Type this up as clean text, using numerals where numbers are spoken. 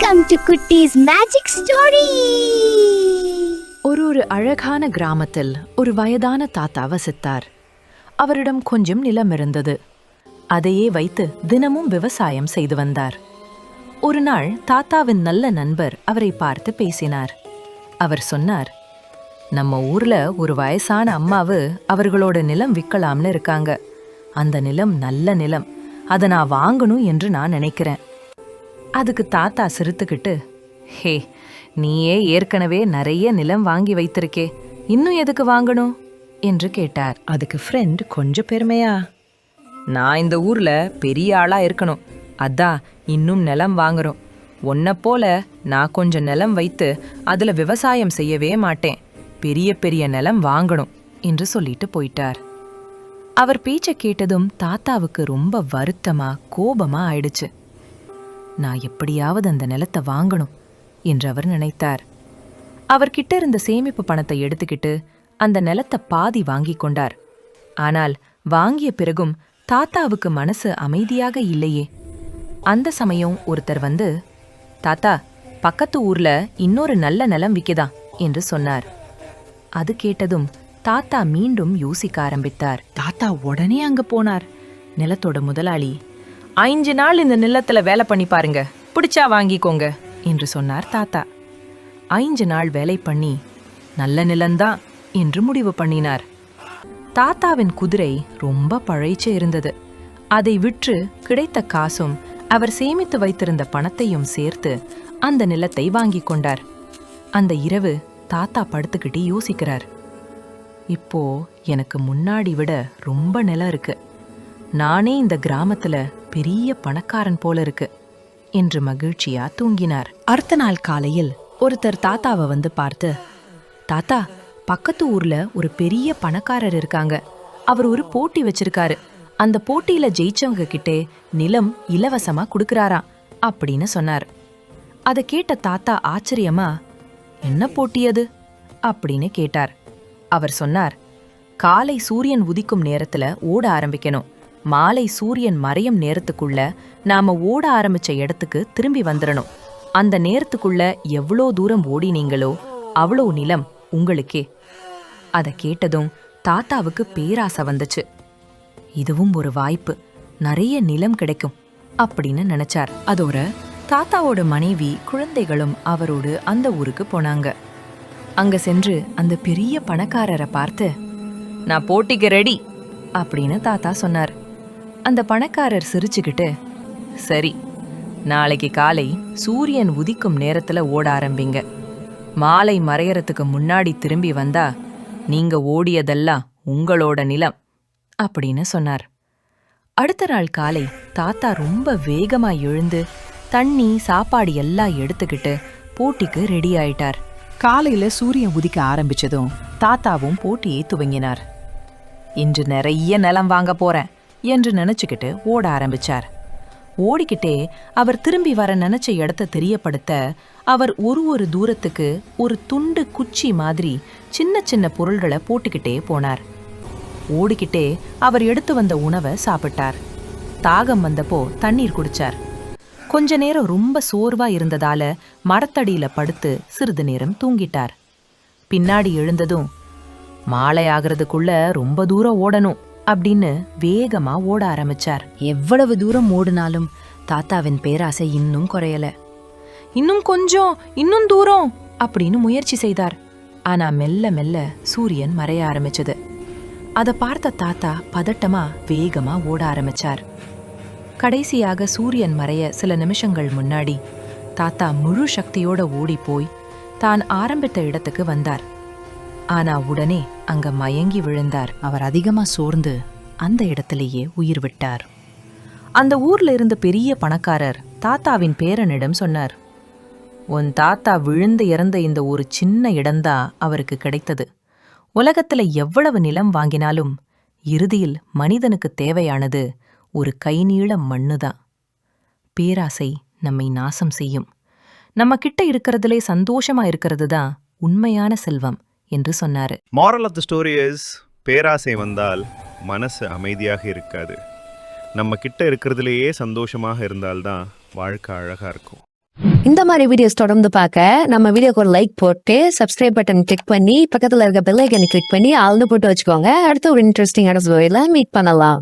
Welcome to குட்டீஸ் magic story. ஒரு அழகான கிராமத்தில் ஒரு வயதான தாத்தா வசித்தார். அவரிடம் கொஞ்சம் நிலம் இருந்தது. அதையே வைத்து தினமும் விவசாயம் செய்து வந்தார். ஒரு நாள் தாத்தாவின் நல்ல நண்பர் அவரை பார்த்து பேசினார். அவர் சொன்னார், நம்ம ஊர்ல ஒரு வயசான அம்மாவு அவர்களோட நிலம் விற்கலாம்னு இருக்காங்க. அந்த நிலம் நல்ல நிலம், அதை நான் வாங்கணும் என்று நான் நினைக்கிறேன். அதுக்கு தாத்தா சிரித்துக்கிட்டு, ஹே, நீயே ஏற்கனவே நிறைய நிலம் வாங்கி வைத்திருக்கே, இன்னும் எதுக்கு வாங்கணும் என்று கேட்டார். அதுக்கு ஃப்ரெண்ட் கொஞ்சம் பெருமையா, நான் இந்த ஊர்ல பெரிய ஆளா இருக்கணும், அதான் இன்னும் நிலம் வாங்குறோம். உன்னை போல நான் கொஞ்சம் நிலம் வைத்து அதுல விவசாயம் செய்யவே மாட்டேன், பெரிய பெரிய நிலம் வாங்கணும் என்று சொல்லிட்டு போயிட்டார். அவர் பேச்சை கேட்டதும் தாத்தாவுக்கு ரொம்ப வருத்தமா கோபமா ஆயிடுச்சு. நான் எப்படியாவது அந்த நிலத்தை வாங்கணும் என்று அவர் நினைத்தார். அவர்கிட்ட இருந்த சேமிப்பு பணத்தை எடுத்துக்கிட்டு அந்த நிலத்தை பாதி வாங்கி கொண்டார். ஆனால் வாங்கிய பிறகும் தாத்தாவுக்கு மனசு அமைதியாக இல்லையே. அந்த சமயம் ஒருத்தர் வந்து, தாத்தா, பக்கத்து ஊர்ல இன்னொரு நல்ல நிலம் விக்குதான் என்று சொன்னார். அது கேட்டதும் தாத்தா மீண்டும் யோசிக்க ஆரம்பித்தார். தாத்தா உடனே அங்க போனார். நிலத்தோட முதலாளி, 5 நாள் இந்த நிலத்துல வேலை பண்ணி பாருங்க, பிடிச்சா வாங்கிக்கோங்க என்று சொன்னார் தாத்தா. 5 நாள் வேலை பண்ணி நல்ல நிலம்தான் என்று முடிவு பண்ணினார். தாத்தாவின் குதிரை ரொம்ப பழைச்சு இருந்தது. அதை விற்று கிடைத்த காசும் அவர் சேமித்து வைத்திருந்த பணத்தையும் சேர்த்து அந்த நிலத்தை வாங்கி கொண்டார். அந்த இரவு தாத்தா படுத்துக்கிட்டு யோசிக்கிறார். இப்போ எனக்கு முன்னாடி விட ரொம்ப நிலம் இருக்கு, நானே இந்த கிராமத்துல பெரிய பணக்காரன் போல இருக்கு என்று மகிழ்ச்சியா தூங்கினார். அடுத்த நாள் காலையில் ஒருத்தர் தாத்தாவை வந்து பார்த்து, தாத்தா, பக்கத்து ஊர்ல ஒரு பெரிய பணக்காரர் இருக்காங்க, அவர் ஒரு போட்டி வச்சிருக்காரு, அந்த போட்டியில ஜெயிச்சவங்க கிட்டே நிலம் இலவசமா கொடுக்கறாராம் அப்படின்னு சொன்னார். அதை கேட்ட தாத்தா ஆச்சரியமா, என்ன போட்டி அது அப்படின்னு கேட்டார். அவர் சொன்னார், காலை சூரியன் உதிக்கும் நேரத்துல ஓட ஆரம்பிக்கணும், மாலை சூரியன் மறையும் நேரத்துக்குள்ள நாம ஓட ஆரம்பிச்ச இடத்துக்கு திரும்பி வந்துடணும். அந்த நேரத்துக்குள்ள எவ்வளோ தூரம் ஓடினீங்களோ அவ்வளோ நிலம் உங்களுக்கே. அதை கேட்டதும் தாத்தாவுக்கு பேராசை வந்துச்சு. இதுவும் ஒரு வாய்ப்பு, நிறைய நிலம் கிடைக்கும் அப்படின்னு நினைச்சார். அதோட தாத்தாவோட மனைவி குழந்தைகளும் அவரோடு அந்த ஊருக்கு போனாங்க. அங்க சென்று அந்த பெரிய பணக்காரரை பார்த்து, நான் போட்டிக்கு ரெடி அப்படின்னு தாத்தா சொன்னார். அந்த பணக்காரர் சிரிச்சுக்கிட்டு, சரி, நாளைக்கு காலை சூரியன் உதிக்கும் நேரத்துல ஓட ஆரம்பிங்க, மாலை மறையறதுக்கு முன்னாடி திரும்பி வந்தா நீங்க ஓடியதெல்லாம் உங்களோட நிலம் அப்படின்னு சொன்னார். அடுத்த நாள் காலை தாத்தா ரொம்ப வேகமா எழுந்து தண்ணி சாப்பாடு எல்லாம் எடுத்துக்கிட்டு போட்டிக்கு ரெடி ஆயிட்டார். காலையில சூரியன் உதிக்க ஆரம்பிச்சதும் தாத்தாவும் போட்டியை துவங்கினார். இன்று நிறைய நிலம் வாங்க போறேன் என்று நினைச்சுக்கிட்டு ஓட ஆரம்பிச்சார். ஓடிக்கிட்டே அவர் திரும்பி வர நினைச்ச இடத்த தெரியப்படுத்த அவர் ஒரு தூரத்துக்கு ஒரு துண்டு குச்சி மாதிரி சின்ன சின்ன பொருள்களை போட்டுக்கிட்டே போனார். ஓடிக்கிட்டே அவர் எடுத்து வந்த உணவை சாப்பிட்டார். தாகம் வந்தப்போ தண்ணீர் குடிச்சார். கொஞ்ச நேரம் ரொம்ப சோர்வா இருந்ததால மரத்தடியில படுத்து சிறிது நேரம் தூங்கிட்டார். பின்னாடி எழுந்ததும், மாலை ஆகிறதுக்குள்ள ரொம்ப தூரம் ஓடணும் அப்படின்னு வேகமா ஓட ஆரம்பிச்சார். எவ்வளவு தூரம் ஓடினாலும் தாத்தாவின் பேராசை இன்னும் குறையல. இன்னும் கொஞ்சம், இன்னும் தூரம் அப்படின்னு முயற்சி செய்தார். ஆனா மெல்ல மெல்ல சூரியன் மறைய ஆரம்பிச்சது. அதை பார்த்த தாத்தா பதட்டமா வேகமா ஓட ஆரம்பிச்சார். கடைசியாக சூரியன் மறைய சில நிமிஷங்கள் முன்னாடி தாத்தா முழு சக்தியோட ஓடி போய் தான் ஆரம்பித்த இடத்துக்கு வந்தார். ஆனா உடனே அங்க மயங்கி விழுந்தார். அவர் அதிகமா சோர்ந்து அந்த இடத்திலேயே உயிர் விட்டார். அந்த ஊர்ல இருந்த பெரிய பணக்காரர் தாத்தாவின் பேரனிடம் சொன்னார், உன் தாத்தா விழுந்து இறந்த இந்த ஒரு சின்ன இடம்தான் அவருக்கு கிடைத்தது. உலகத்துல எவ்வளவு நிலம் வாங்கினாலும் இறுதியில் மனிதனுக்கு தேவையானது ஒரு கைநீள மண்ணுதான். பேராசை நம்மை நாசம் செய்யும். நம்ம கிட்ட இருக்கிறதுலே சந்தோஷமா இருக்கிறது தான் உண்மையான செல்வம் என்று சொன்னாரு. Moral of the story is, பேராசை வந்தால் மனசு அமைதியாக இருக்காது. நம்ம கிட்ட இருக்கிறதுலேயே சந்தோஷமாக இருந்தால்தான் வாழ்க்கை அழகா இருக்கும். இந்த மாதிரி வீடியோஸ் தொடர்ந்து பார்க்க நம்ம வீடியோக்கு ஒரு லைக் போட்டு சப்ஸ்கிரைப் பட்டன் கிளிக் பண்ணி பக்கத்துல இருக்க பெல் ஐக்கனை கிளிக் பண்ணி ஆள்னு போட்டு வச்சுக்கோங்க. அடுத்த ஒரு இன்ட்ரெஸ்டிங்கான வீடியோல மீட் பண்ணலாம்.